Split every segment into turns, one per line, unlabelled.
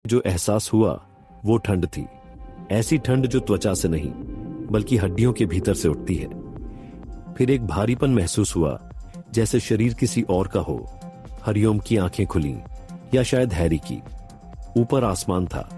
जो एहसास हुआ वो ठंड थी। ऐसी ठंड जो त्वचा से नहीं बल्कि हड्डियों के भीतर से उठती है। फिर एक भारीपन महसूस हुआ, जैसे शरीर किसी और का हो। हरिओम की आंखें खुली, या शायद हैरी की। ऊपर आसमान था,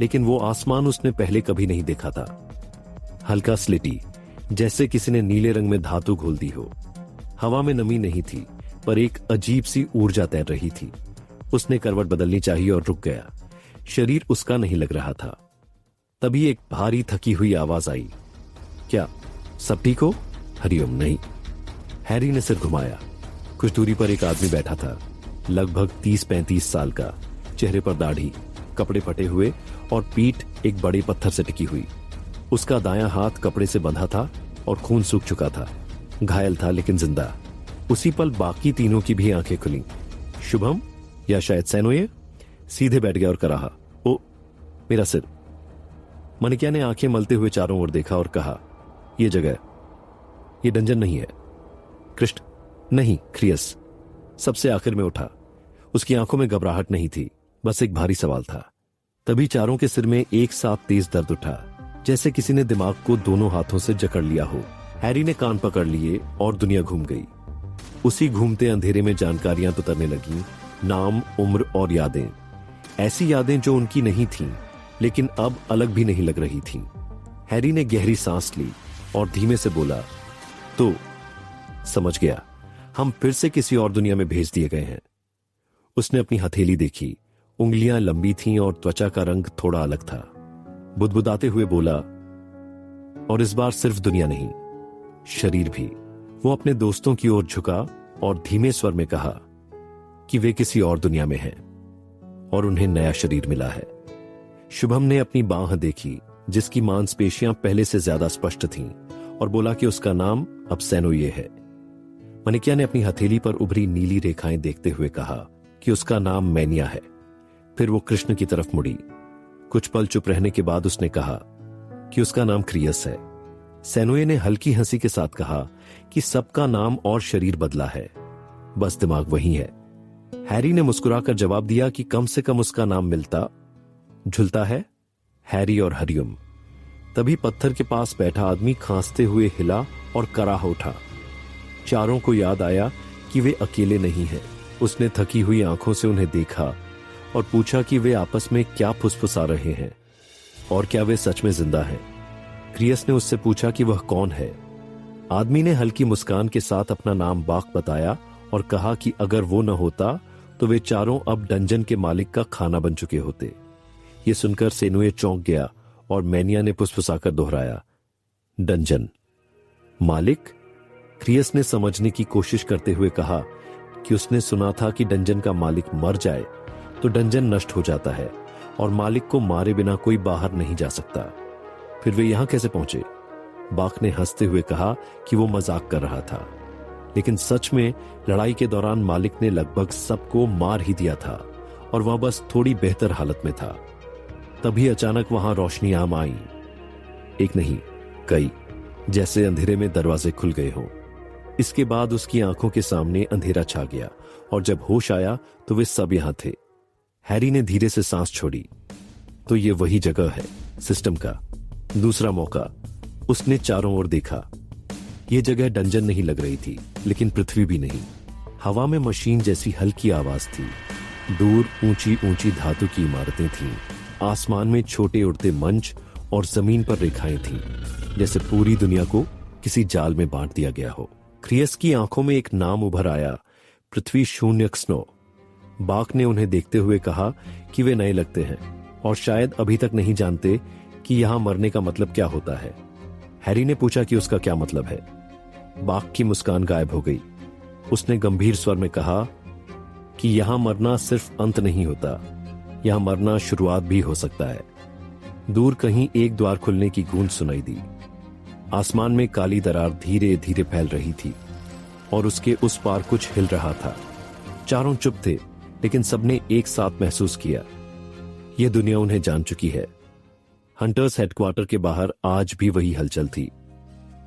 लेकिन वो आसमान उसने पहले कभी नहीं देखा था। हल्का स्लेटी, जैसे किसी ने नीले रंग में धातु घोल दी हो। हवा में नमी नहीं थी, पर एक अजीब सी ऊर्जा तैर रही थी। उसने करवट बदलनी चाहिए और रुक गया। शरीर उसका नहीं लग रहा था। तभी एक भारी थकी हुई आवाज आई, क्या सब ठीक हो? हरिओम, नहीं। हैरी ने सिर घुमाया। कुछ दूरी पर एक आदमी बैठा था, लगभग 30-35 साल का। चेहरे पर दाढ़ी, कपड़े फटे हुए और पीठ एक बड़े पत्थर से टिकी हुई। उसका दायां हाथ कपड़े से बंधा था और खून सूख चुका था। घायल था लेकिन जिंदा। उसी पल बाकी तीनों की भी आंखें खुली। शुभम या शायद सेनोये सीधे बैठ गया और कहा, ओ मेरा सिर। मनिक्या ने आंखें मलते हुए चारों ओर देखा और कहा, यह जगह, यह डंजन नहीं है। कृष्ण, नहीं, क्रियस सबसे आखिर में उठा। उसकी आंखों में घबराहट नहीं थी, बस एक भारी सवाल था। तभी चारों के सिर में एक साथ तेज दर्द उठा, जैसे किसी ने दिमाग को दोनों हाथों से जकड़ लिया हो। हैरी ने कान पकड़ लिए और दुनिया घूम गई। उसी घूमते अंधेरे में जानकारियां तो तरने लगी, नाम, उम्र और यादें। ऐसी यादें जो उनकी नहीं थीं, लेकिन अब अलग भी नहीं लग रही थीं। हैरी ने गहरी सांस ली और धीमे से बोला, तो समझ गया, हम फिर से किसी और दुनिया में भेज दिए गए हैं। उसने अपनी हथेली देखी। उंगलियां लंबी थीं और त्वचा का रंग थोड़ा अलग था। बुदबुदाते हुए बोला, और इस बार सिर्फ दुनिया नहीं, शरीर भी। वो अपने दोस्तों की ओर झुका और धीमे स्वर में कहा कि वे किसी और दुनिया में हैं और उन्हें नया शरीर मिला है। शुभम ने अपनी बांह देखी, जिसकी मांसपेशियां पहले से ज्यादा स्पष्ट थीं, और बोला कि उसका नाम अब सेनोये है। मनिक्या ने अपनी हथेली पर उभरी नीली रेखाएं देखते हुए कहा कि उसका नाम मैनिया है। फिर वो कृष्ण की तरफ मुड़ी। कुछ पल चुप रहने के बाद उसने कहा कि उसका नाम क्रियस है। सेनोये ने हल्की हंसी के साथ कहा कि सबका नाम और शरीर बदला है, बस दिमाग वही है। हैरी ने मुस्कुराकर जवाब दिया कि कम से कम उसका नाम मिलता जुलता है, हैरी और हरिओम। तभी पत्थर के पास बैठा आदमी खांसते हुए हिला और कराह उठा। चारों को याद आया कि वे अकेले नहीं हैं। उसने थकी हुई आंखों से उन्हें देखा और पूछा कि वे आपस में क्या फुसफुसा रहे हैं और क्या वे सच में जिंदा हैं। क्रियस ने उससे पूछा कि वह कौन है। आदमी ने हल्की मुस्कान के साथ अपना नाम बाक बताया और कहा कि अगर वो न होता तो वे चारों अब डंजन के मालिक का खाना बन चुके होते। ये सुनकर सेनोये चौंक गया और मैनिया ने फुसफुसाकर दोहराया, डंजन मालिक? क्रियस ने समझने की कोशिश करते हुए कहा कि उसने सुना था कि डंजन का मालिक मर जाए तो डंजन नष्ट हो जाता है और मालिक को मारे बिना कोई बाहर नहीं जा सकता। फिर वे यहां कैसे पहुंचे? बाक ने हंसते हुए कहा कि वो मजाक कर रहा था, लेकिन सच में लड़ाई के दौरान मालिक ने लगभग सबको मार ही दिया था और वह बस थोड़ी बेहतर हालत में था। तभी अचानक वहां रोशनी आम आई। एक नहीं, कई, जैसे अंधेरे में दरवाजे खुल गए हों। इसके बाद उसकी आंखों के सामने अंधेरा छा गया और जब होश आया तो वे सब यहां थे। हैरी ने धीरे से सांस छोड़ी। तो ये वही जगह है, सिस्टम का दूसरा मौका। उसने चारों ओर देखा। यह जगह डंजन नहीं लग रही थी, लेकिन पृथ्वी भी नहीं। हवा में मशीन जैसी हल्की आवाज थी। दूर ऊंची ऊंची धातु की इमारतें थीं। आसमान में छोटे उड़ते मंच और जमीन पर रेखाएं थीं, जैसे पूरी दुनिया को किसी जाल में बांट दिया गया हो। क्रियस की आंखों में एक नाम उभर आया, पृथ्वी शून्य स्नो। बाक ने उन्हें देखते हुए कहा कि वे नए लगते हैं और शायद अभी तक नहीं जानते कि यहां मरने का मतलब क्या होता है। हैरी ने पूछा कि उसका क्या मतलब है। बाक की मुस्कान गायब हो गई। उसने गंभीर स्वर में कहा कि यहां मरना सिर्फ अंत नहीं होता, यहां मरना शुरुआत भी हो सकता है। दूर कहीं एक द्वार खुलने की गूंज सुनाई दी। आसमान में काली दरार धीरे धीरे फैल रही थी और उसके उस पार कुछ हिल रहा था। चारों चुप थे, लेकिन सबने एक साथ महसूस किया, यह दुनिया उन्हें जान चुकी है। हंटर्स हेडक्वार्टर के बाहर आज भी वही हलचल थी।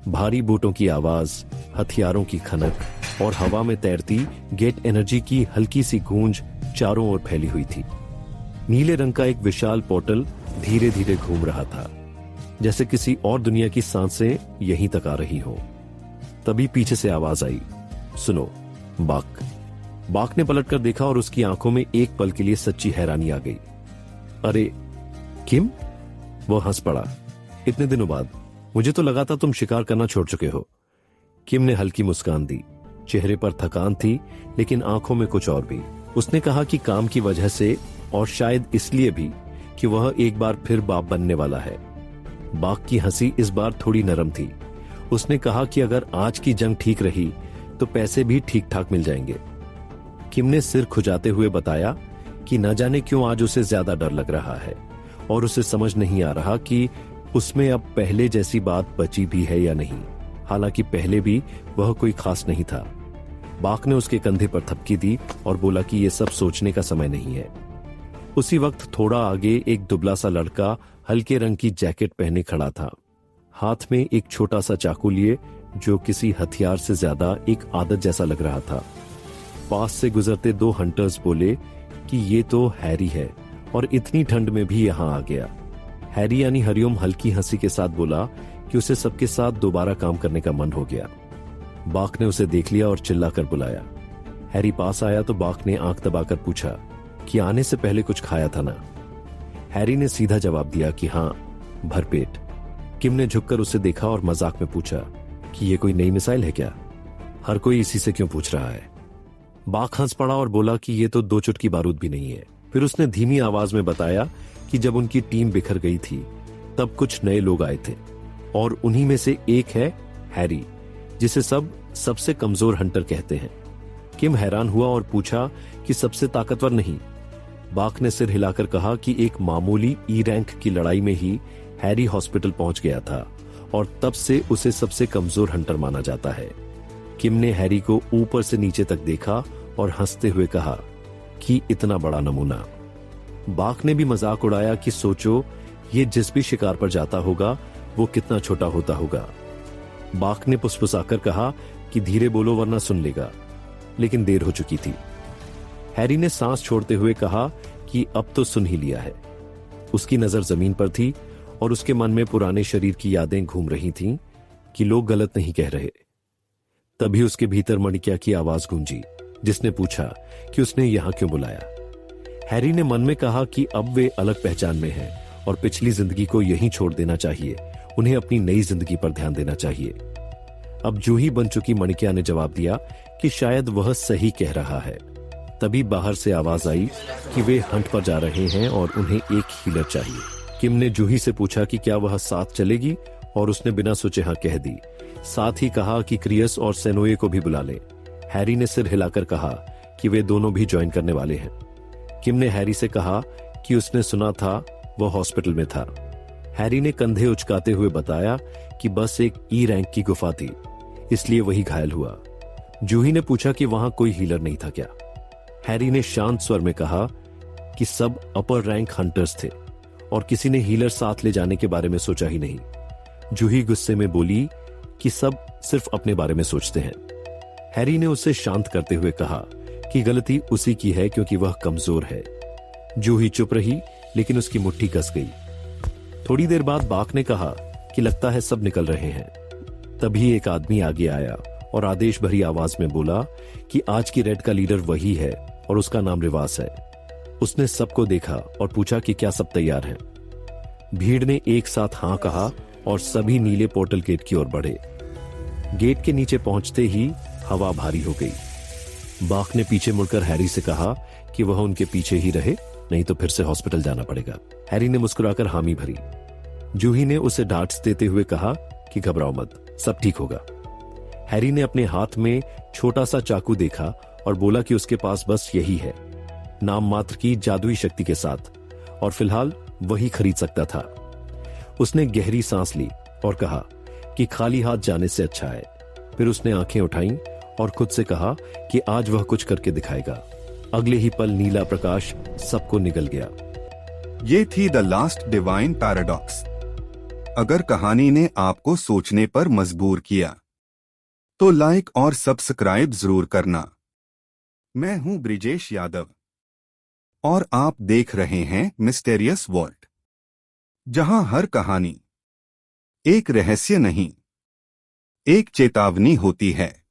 भारी बूटों की आवाज, हथियारों की खनक और हवा में तैरती गेट एनर्जी की हल्की सी गूंज चारों ओर फैली हुई थी। नीले रंग का एक विशाल पोर्टल धीरे धीरे घूम रहा था, जैसे किसी और दुनिया की सांसें यहीं तक आ रही हो। तभी पीछे से आवाज आई, सुनो बाक। बाक ने पलटकर देखा और उसकी आंखों में एक पल के लिए सच्ची हैरानी आ गई। अरे किम? वो हंस पड़ा। इतने दिनों बाद? मुझे तो लगा था तुम शिकार करना छोड़ चुके हो। किम ने हल्की मुस्कान दी। चेहरे पर थकान थी, लेकिन आंखों में कुछ और भी। उसने कहा कि काम की वजह से और शायद इसलिए भी कि वह एक बार फिर बाप बनने वाला है। बाक की हंसी इस बार थोड़ी नरम थी। उसने कहा कि अगर आज की जंग ठीक रही तो पैसे भी ठीक ठाक मिल जाएंगे। किम ने सिर खुजाते हुए बताया कि न जाने क्यों आज उसे ज्यादा डर लग रहा है और उसे समझ नहीं आ रहा कि उसमें अब पहले जैसी बात बची भी है या नहीं। हालांकि पहले भी वह कोई खास नहीं था। बाक ने उसके कंधे पर थपकी दी और बोला कि यह सब सोचने का समय नहीं है। उसी वक्त थोड़ा आगे एक दुबला सा लड़का हल्के रंग की जैकेट पहने खड़ा था, हाथ में एक छोटा सा चाकू लिए, जो किसी हथियार से ज्यादा एक आदत जैसा लग रहा था। पास से गुजरते दो हंटर्स बोले कि ये तो हैरी है और इतनी ठंड में भी यहां आ गया। हैरी यानी हरिओम हल्की हंसी के साथ बोला कि उसे सबके साथ दोबारा काम करने का मन हो गया। बाक ने उसे देख लिया और चिल्लाकर बुलाया। हैरी पास आया तो बाक ने आंख दबाकर पूछा कि आने से पहले कुछ खाया था ना? हैरी ने सीधा जवाब दिया कि हां, भरपेट। किम ने झुककर उसे देखा और मजाक में पूछा कि ये कोई नई मिसाइल है क्या? हर कोई इसी से क्यों पूछ रहा है? बाक हंस पड़ा और बोला कि ये तो 2 चुटकी बारूद भी नहीं है। फिर उसने धीमी आवाज में बताया कि जब उनकी टीम बिखर गई थी तब कुछ नए लोग आए थे और उन्हीं में से एक है हैरी, जिसे सब सबसे कमजोर हंटर कहते हैं। किम हैरान हुआ और पूछा कि सबसे ताकतवर नहीं? बाक ने सिर हिलाकर कहा कि एक मामूली ई रैंक की लड़ाई में ही हैरी हॉस्पिटल पहुंच गया था और तब से उसे सबसे कमजोर हंटर माना जाता है। किम ने हैरी को ऊपर से नीचे तक देखा और हंसते हुए कहा कि इतना बड़ा नमूना। बाक ने भी मजाक उड़ाया कि सोचो, ये जिस भी शिकार पर जाता होगा वो कितना छोटा होता होगा। बाक ने फुसफुसाकर कहा कि धीरे बोलो वरना सुन लेगा, लेकिन देर हो चुकी थी। हैरी ने सांस छोड़ते हुए कहा कि अब तो सुन ही लिया है। उसकी नजर जमीन पर थी और उसके मन में पुराने शरीर की यादें घूम रही थीं कि लोग गलत नहीं कह रहे। तभी उसके भीतर मणिक्या की आवाज गूंजी, जिसने पूछा कि उसने यहां क्यों बुलाया। हैरी ने मन में कहा कि अब वे अलग पहचान में हैं और पिछली जिंदगी को यहीं छोड़ देना चाहिए। उन्हें अपनी नई जिंदगी पर ध्यान देना चाहिए। अब जूही बन चुकी मणिक्या ने जवाब दिया कि शायद वह सही कह रहा है। तभी बाहर से आवाज आई कि वे हंट पर जा रहे हैं और उन्हें एक हीलर चाहिए। किम ने जूही से पूछा कि क्या वह साथ चलेगी और उसने बिना सोचे हाँ कह दी। साथ ही कहा कि क्रियस और सेनोए को भी बुला ले। हैरी ने सिर हिलाकर कहा कि वे दोनों भी ज्वाइन करने वाले हैं। किम ने हैरी से कहा कि उसने सुना था वह हॉस्पिटल में था। हैरी ने कंधे उचकाते हुए बताया कि बस एक ई रैंक की गुफा थी, इसलिए वही घायल हुआ। जूही ने पूछा कि वहां कोई हीलर नहीं था क्या? हैरी ने शांत स्वर में कहा कि सब अपर रैंक हंटर्स थे और किसी ने हीलर साथ ले जाने के बारे में सोचा ही नहीं। जूही गुस्से में बोली कि सब सिर्फ अपने बारे में सोचते हैं। हैरी ने उसे शांत करते हुए कहा कि गलती उसी की है क्योंकि वह कमजोर है। जूही चुप रही, लेकिन उसकी मुट्ठी कस गई। थोड़ी देर बाद बाक ने कहा कि लगता है सब निकल रहे हैं। तभी एक आदमी आगे आया और आदेश भरी आवाज में बोला कि आज की रेड का लीडर वही है और उसका नाम रिवास है। उसने सबको देखा और पूछा कि क्या सब तैयार हैं। भीड़ ने एक साथ हां कहा और सभी नीले पोर्टल गेट की ओर बढ़े। गेट के नीचे पहुंचते ही हवा भारी हो गई। बाक ने पीछे मुड़कर हैरी से कहा कि वह उनके पीछे ही रहे, नहीं तो फिर से हॉस्पिटल जाना पड़ेगा। हैरी ने मुस्कुराकर हामी भरी। जूही ने उसे डांट देते हुए कहा कि घबराओ मत, सब ठीक होगा। हैरी ने अपने हाथ में छोटा सा चाकू देखा और बोला कि उसके पास बस यही है, नाम मात्र की जादुई शक्ति के साथ, और फिलहाल वही खरीद सकता था। उसने गहरी सांस ली और कहा कि खाली हाथ जाने से अच्छा है। फिर उसने आंखें उठाईं और खुद से कहा कि आज वह कुछ करके दिखाएगा। अगले ही पल नीला प्रकाश सबको निगल गया।
ये थी द लास्ट डिवाइन पैराडॉक्स। अगर कहानी ने आपको सोचने पर मजबूर किया तो लाइक और सब्सक्राइब जरूर करना। मैं हूं ब्रिजेश यादव। और आप देख रहे हैं मिस्टेरियस वॉल्ट, जहां हर कहानी एक रहस्य नहीं, एक चेतावनी होती है।